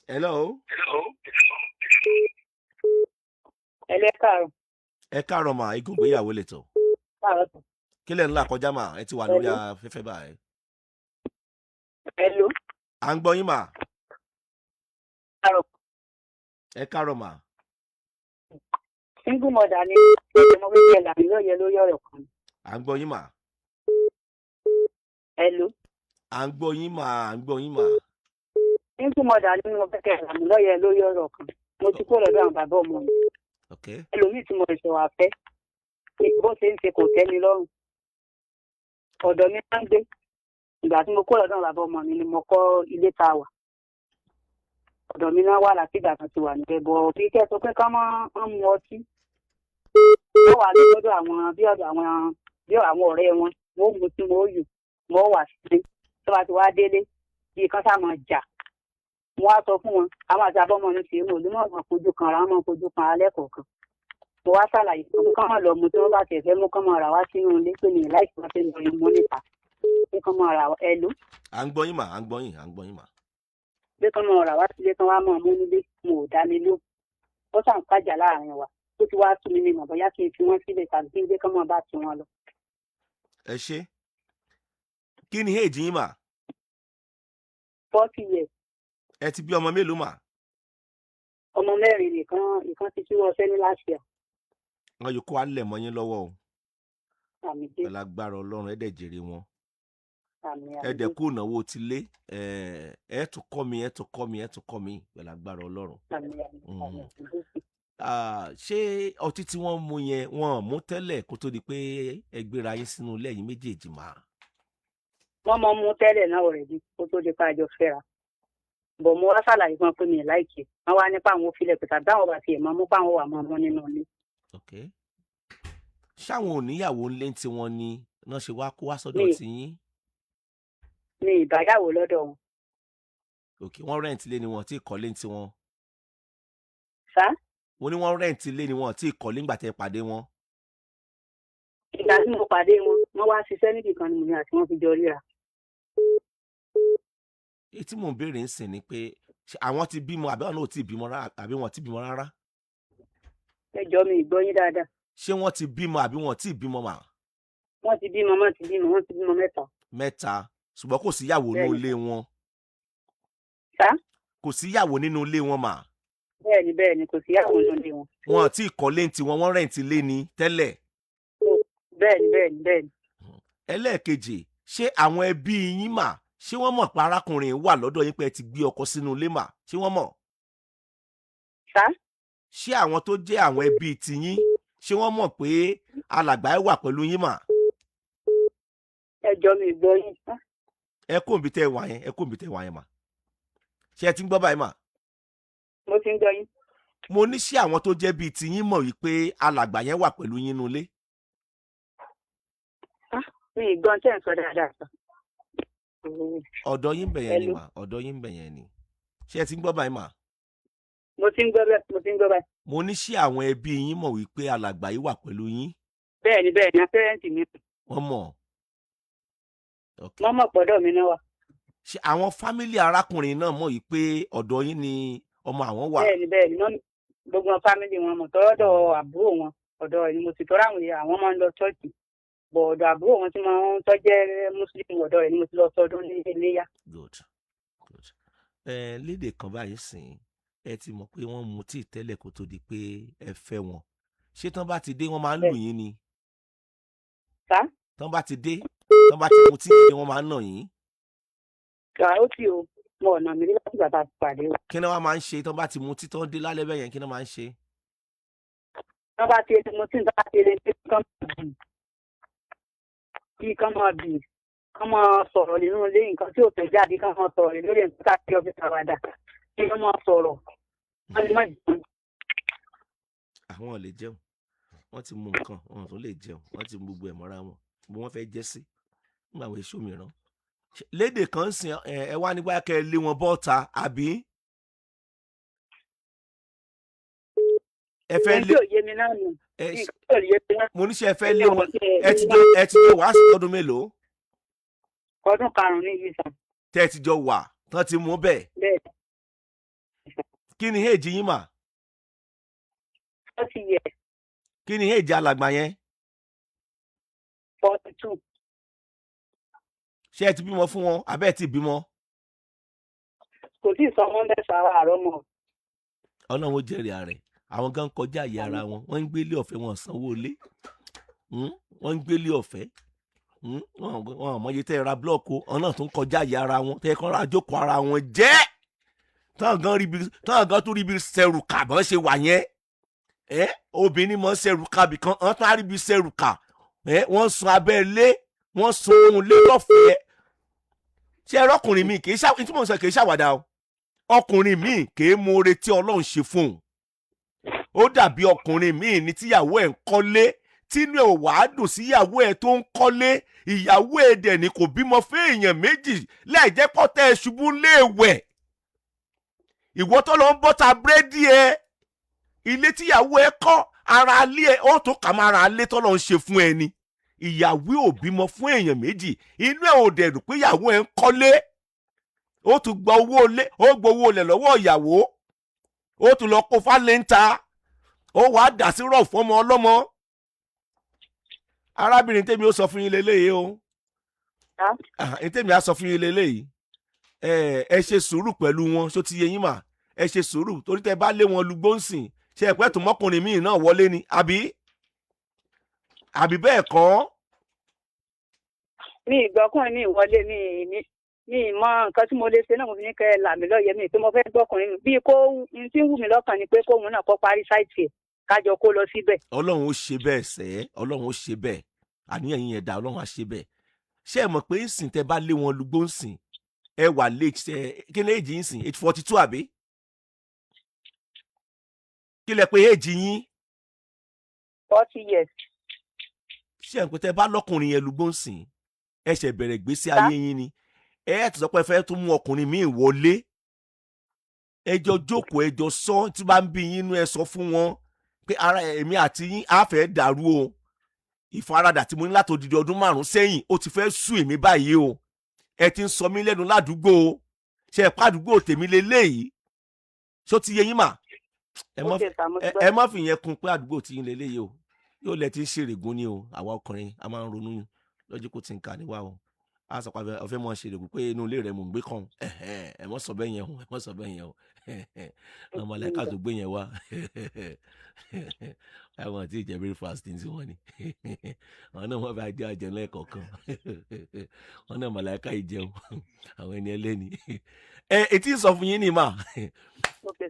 Hello. Hello, káàárọ̀. Ẹ káàárọ̀ mà, igun ìgbéyàwó lẹ́tọ̀. Káàárọ̀ sà. Kí lẹ̀ ń là kọjá mà, ẹ ti wà lórí afẹ́fẹ́ báyìí. Hello. À ń gbọ́ yín mà. Káàárọ̀. Ẹ káàárọ̀ mà. Single mother ni ọmọ kékeré là ń lóye lórí ọ̀rọ̀ kan. À ń gbọ́ yín mà. Hello. À ń gbọ́ yín mà, à ń gbọ́ yín mà. Single mother ni ọmọ kékeré là ń lóye lórí ọ̀rọ̀ kan. Mo ti kó lọ́dọ̀ àwọn bàbá ọmọ mi. Ẹlòmíì tí mo ṣe wà fẹ́ bó ṣe ń ṣe kò tẹ́ mi lọ́rùn. Ọ̀dọ̀ mi máa ń gbé. Ìgbà tí mo kó lọ́dọ̀ àwọn bàbá ọmọ mi ni mo kọ́ ilé tá a wà. Ọ̀dọ̀ mi náà wà láti ìgbà kan ti wà níbẹ̀ bọ̀ bí kẹ́ sọ pé ká máa ń mu ọtí. Wọ́n wà lọ́dọ̀ àwọn bí àwọn ọ̀rẹ́ wọn. Wọ́n mú tí mo yù. Wọ́n wà sílé. Tó bá ti wá délé bí kan sáà máa jà. Mo wá sọ fún wọn àwọn àti abọ́mọ ní ṣe é mọ̀ lómọ̀ ọ̀gbọ̀n fojú kan ra wọn fojú kan alẹ́ kọ̀ọ̀kan. Mo wá ṣàlàyé pé kán máa lọ mu tí wọ́n bá tẹ̀ fẹ́ mú kán máa rà wá sínú ilé pé mi láìsí wọn fẹ́ lọ yín mọ́ níta pé kán máa rà wá ẹlú. À ń gbọ́ yín mà, à ń gbọ́ yín, à ń gbọ́ yín mà. Pé kán máa rà wá sílé kán wá máa mú nílé mo ò dá mi ló. Ó sàn kájà láàrin wa ó ti wá tú mi ní mọ̀ bóyá kí n fi wọ́n sílẹ̀ tàbí kí n gbé kán máa bá ti wọn lọ. Ẹ ṣé. Kí ni èjì yín mà? 40 years. Ẹ ti bí ọmọ mélòó mà? Ọmọ 4 nìkan ìkan ti túwọ́ ọṣẹ́ ní last year. Wọ́n yóò kó alẹ̀ mọ́ yín lọ́wọ́ o. Àmín dé. Lágbára Ọlọ́run ẹ̀dẹ̀ jèrè wọn. Àmín. Ẹ̀dẹ̀ kú ìnáwó ti lé. Ẹ tún kọ́ mi, ẹ tún kọ́ mi, ẹ tún kọ́ mi pẹ̀lú agbára Ọlọ́run. Àmín. Ṣé ọtí tí wọ́n mú yẹn wọ́n mú tẹ́lẹ̀ kó tó di pé ẹ gbéra yín sínú ilé yín méjèèjì mà? Wọ́n mọ mú tẹ́lẹ̀ náà rẹ̀ bí kó tó di pa àjọ fẹ́ra. Bọ̀ mo wá ṣàlàyé fún wọn pé mi láìkì. Wọ́n wá nípa àwọn òfìlẹ̀ pẹ̀tà dáwọn bá tiẹ̀ máa mú páwọn wà máa mọ́ nínú ilé. Ṣáwọn oníyàwó ńlé tí wọ́n ní náà ṣe wá kó wá sọ́dọ̀ tí yín? Mi ìbáyàwó lọ́dọ̀ wọn. Wọ́n rẹ́ǹtì lé ni wọ́n tí ìkọ́lé tí wọ́n. Sá? Wọ́n ní wọ́n rẹ́ǹtì lé ni wọ́n tí ìkọ́lé ńgbà tẹ́ pàdé wọn. Ìgbà tí mo pàdé wọn, wọ́n wá ṣiṣẹ́ níbì kan ni mo ní àti wọ́n fi jọ ríra. Èyí tí mò ń béèrè ń sìn ni pé àwọn ti bímọ àbí àwọn náà ò tí ì bímọ rárá àbí wọ́n ti bímọ rárá? Ẹjọ́ mi ìgbọ́ yín dáadáa. Ṣé wọ́n ti bímọ àbí wọ́n ti bímọ mà? Wọ́n ti bímọ 3. Mẹ́ta ṣùgbọ́n kò síyàwó nínú ilé wọn. Sá? Kò síyàwó nínú ilé wọn mà? Bẹ́ẹ̀ni kò síyàwó nínú ilé wọn. Wọn tí ìkọ́lé tí wọ́n rẹ́ǹtì lé ni tẹ́lẹ̀. Bẹ́ẹ̀ni. Ẹlẹ́ẹ̀kejì ṣé àwọn ẹbí yín mà ṣé wọ́n mọ̀ pé arákùnrin wà lọ́dọ̀ yín pé ẹ ti gbé ọkọ sínú ilé mà ṣé wọ́n mọ̀? Sá? Ṣé àwọn tó jẹ́ àwọn ẹbí tiyín ṣé wọ́n mọ̀ pé alàgbà ẹ wà pẹ̀lú yín mà? Ẹjọ́ mi ìgbọ́ yín. Ẹ kó òbí tẹ́ wà yẹn mà. Ṣé ẹ ti ń gbọ́ báyìí mà? Mo ti ń gbọ́ yín. Mo ní ṣé àwọn tó jẹ́ bíi tiyín mọ̀ wípé alàgbà yẹn wà pẹ̀lú yín nínú ilé? Mi ìgbọ́n tẹ́ ń sọ dáadáa sọ. Ọ̀dọ̀ yín bẹ̀yẹn ni mà, ọ̀dọ̀ yín bẹ̀yẹn ni. Ṣé ẹ ti ń gbọ́ báyìí mà? Mo ti ń gbọ́ báyìí. Mo ní ṣé àwọn ẹbí yín mọ̀ wípé alàgbà yìí wà pẹ̀lú yín? Bẹ́ẹ̀ni, apẹ́rẹ́ǹtì mi. Wọ́n mọ̀. Wọ́n mọ̀ pọ̀dọ̀ mi náà wà. Ṣé àwọn fámílì arákùnrin náà mọ̀ wípé ọ̀dọ̀ yín ni ọmọ àwọn wà? Bẹ́ẹ̀ni, gbogbo fámílì wọn mọ̀ tọ́rọ́dọ̀ àbúrò wọn ọ̀dọ̀ rẹ̀ ni mo sì tọ́ra àwọn máa ń lọ ṣọ́ọ̀ṣì. Bọ̀ ọ̀dọ̀ àbúrò wọn tí máa ń tọ́jẹ́ mùsùlùmí ọ̀dọ̀ rẹ̀ ni mo ti lọ sọdún ní iléyá. Good. Lédè kan báyìí sìn ẹ ti mọ̀ pé wọ́n mutí tẹ́lẹ̀ kó tó di pé ẹ fẹ́ wọn. Ṣé tán bá ti dé wọ́n máa ń lù yín ni? Sá? Tán bá ti dé tán bá ti mutí ni wọ́n máa ń nà yín? Ó ti o mo ọ̀nà mi láti bàtà pàdé o. Kí ni wọ́n máa ń ṣe tán bá ti mutí tán dé lálẹ́ bẹ́yẹn kí ni wọ́n máa ń ṣe? Tán bá ti mutí tán bá ti lè ṣe kán máa bì kán máa sọ̀rọ̀ nínú ilé nǹkan tí ò fẹ́ jáde kán máa sọ̀rọ̀ lórí nǹkan káàkiri ọ̀fíìsì àwàdà kí wọ́n máa sọ̀rọ̀ wọ́n lè má jẹun. Àwọn ò lè jẹun wọ́n ti mú nǹkan wọn ò tún lè jẹun wọ́n ti mú gbogbo ẹ̀ mọ́ra wọn bó wọ́n fẹ́ jẹ́ sí nígbà wo èso mìíràn. Lédè kan sìn ẹ wá nígbà kẹ́ ẹ lé wọn bọ́ta àbí? Ẹ fẹ́ lé mo ní ṣe ẹ fẹ́ lé wọn ẹ ti jọ wá sí ọdún mélòó? Ọdún 5 ní yìí sàn. Tẹ́ ẹ ti jọ wà tán ti mú bẹ́ẹ̀. kí ni èjì yín mà? 40 years. Kí ni èjì alàgbà yẹn? 42. Ṣé ẹ ti bímọ fún wọn àbẹ́ ẹ ti bímọ? Kò tí ì sọ wọ́n dẹ́sà ara àárọ̀ mọ́. Ọlọ́run ó jẹ́rìí ààrẹ. Àwọn gan kọjá àyè ara wọn. Wọ́n ń gbélé ọ̀fẹ́, wọn sanwó ilé. Wọ́n ń gbélé ọ̀fẹ́. Wọn ò mọye tẹ́ ẹ ra blọọkù. Ọ̀nà náà tún kọjá àyè ara wọn. Tẹ́ ẹ kọ́ ra jókòó ara wọn jẹ́. Táwọn gan tó rí bí sẹ́rù kà bọ́n ṣe wà yẹn. Obìnrin mọ̀ sẹ́rù kà bìkan. Wọ́n tún á rí bí sẹ́rù kà. Wọ́n sun abẹ́ ilé. Wọ́n sun ohun lé lọ́fẹ̀ẹ́. Ṣé ẹ rọ́kùnrin mi kì í ṣàwàdà o. Ọkùnrin míì kì í mọ oore tí Ọlọ́run ṣe fún un. Ó dàbí ọkùnrin míì ní tíyàwó ẹ̀ ń kọ́lé tínú ẹ̀ ò wá dùn síyàwó ẹ̀ tó ń kọ́lé. Ìyàwó ẹ̀ dẹ̀ ni kò bímọ fún èèyàn méjì láì jẹ́ pọ́tẹ́ ẹ̀ ṣubú léèwẹ̀. Ìwọ tó lọ ń bọ́ta búrẹ́dì ẹ ilé tíyàwó ẹ̀ kọ́ ara alé ẹ̀ ó tó kà máa ra alé tó lọ ń ṣe fún ẹ ni. Ìyàwó ò bímọ fún èèyàn méjì inú ẹ̀ ò dẹ̀ dùn pé ìyàwó ẹ̀ ń kọ́lé. Ó tún gba owó ilé, ó gbowó ilẹ̀ lọ́wọ́ ìyàwó. Ó tún lọ kó fálẹ́ńtà. Ó wàá dà sí rọ̀ fọ́mọ ọlọ́mọ. Arábìnrin tèmi ó sọ fún yín leléyìí o. Tèmi á sọ fún yín leléyìí. Ẹ ṣe sùúrù pẹ̀lú wọn ṣó ti yé yín mà. Ẹ ṣe sùúrù torí tẹ bá lé wọn lugbó ń sìn. Ṣé ẹ̀pẹ́ tó mọ́kùnrin míì náà wọlé ni àbí bẹ́ẹ̀ kọ́? Mi ìgbọ́kùnrin mi wọlé mi mọ nǹkan tí mo lè ṣe náà mo fi ní kẹ́ ẹ là mí lọ́yẹ̀ mi pé mo fẹ́ gbọ́kùnrin mi bíi kó n tí ń wù mí lọ́kàn ni pé kóun náà kó parí sáìtì ẹ̀ kájọ kó lọ síbẹ̀. Ọlọ́run ó ṣe bẹ́ẹ̀ sẹ́, Ọlọ́run ó ṣe bẹ́ẹ̀, àníyàn yín ẹ̀dá Ọlọ́run á ṣe bẹ́ẹ̀. Ṣé ẹ mọ̀ pé ń sìn tẹ bá lé wọn lugbó ń sìn ẹ wà late kí ni èjì ń sìn 42 àbí? Kí lẹ pé èjì yín? 40 years. Ṣé ẹ pé tẹ bá lọ́kùnrin yẹn lugbó ń sìn ẹ ṣẹ̀ bẹ̀rẹ̀ gbésí ayé yín ni. Ẹ ti sọ pé fẹ́ tún mú ọkùnrin míì wọlé. Ẹjọ́ jókòó ẹjọ́ sọ tí bá ń bí yín inú ẹ sọ fún wọn pé ara èmi àti yín á fẹ́ dàrú o. Ìfaradà tí mo ní láti odidi ọdún 5 sẹ́yìn ó ti fẹ́ sú èmi báyìí o. Ẹ ti ń sọ mí lẹ́nu ládùúgbò o. Ṣé ẹ pàdúgbò tèmi leléyìí? Ṣó ti yé yín mà? Ẹ má fi yẹn kún pé àdúgbò tí yín leléyìí o. Yóò lẹ ti ń ṣèrègùn ni o. Àwa ọkùnrin a máa ń ronú lọ́jọ́ kó ti ń kà níwá o. A sọ pé ọfẹ mọ ṣe règùn pé inú ilé rẹ mò ń gbé kàn ẹ mọ sọ bẹ́ẹ̀ yẹn o ẹ mọ sọ bẹ́ẹ̀ yẹn o ọmọ lẹka tó gbé yẹn wá àwọn tí ìjẹ breakfast ní tiwọn ni àwọn náà wọn bá jẹ àjẹun lẹ́ẹ̀kọ̀ọ̀kan wọn náà màláìka ìjẹun àwọn ẹni ẹlẹ́ni etí sọ fún yín ni mà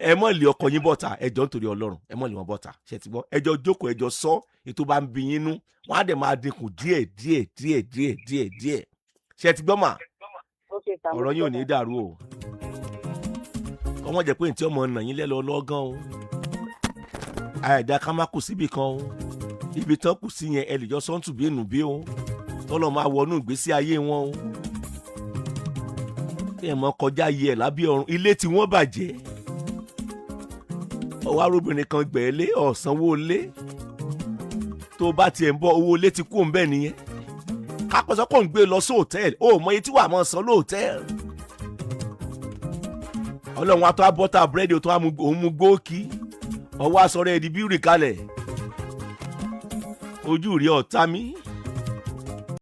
ẹ mọ̀ lé ọkọ yín bọ́ta ẹjọ́ nítorí Ọlọ́run ẹ mọ̀ lé wọn bọ́ta ṣe ti gbọ́ ẹjọ́ jókòó ẹjọ́ sọ ètò bá ń bí yín nú wọn á dẹ̀ máa dínkù díẹ̀ ṣe ti gbọ́ mà ọ̀rọ̀ yín ò ní dàrú o ọmọ jẹ́ pé ní tí ọmọ nà yín lẹ́lọ lọ́gán o àìdá ká má kù síbì kan o ibi tán kù sí yẹn ẹ lè jọ sọ́ńtù bí ènù bí o tọ́lọ́ máa wọnú ìgbésí ayé wọn o ẹ mọ kọjá yẹ ẹ lábẹ́ ọ̀run ilé tí wọ́n bàjẹ́ ọwọ́ arúbìnrin kan gbẹ̀ẹ́lé ọ̀sánwó lé tó bá tiẹ̀ ń bọ̀ owó lé ti kú òun bẹ́ẹ̀ nìyẹn kápẹ́sọ́ kò ń gbé lọ sí hòtẹ́ẹ̀lì ó mọ iye tí wàá mọ̀ san lóòtẹ́ẹ̀lì Ọlọ́run wa tó á bọ́tà búrẹ́dì tó á mú gbóòkì ọwọ́ aṣọ rẹ̀ di bíúrì kalẹ̀ ojú rí ọ̀tá mi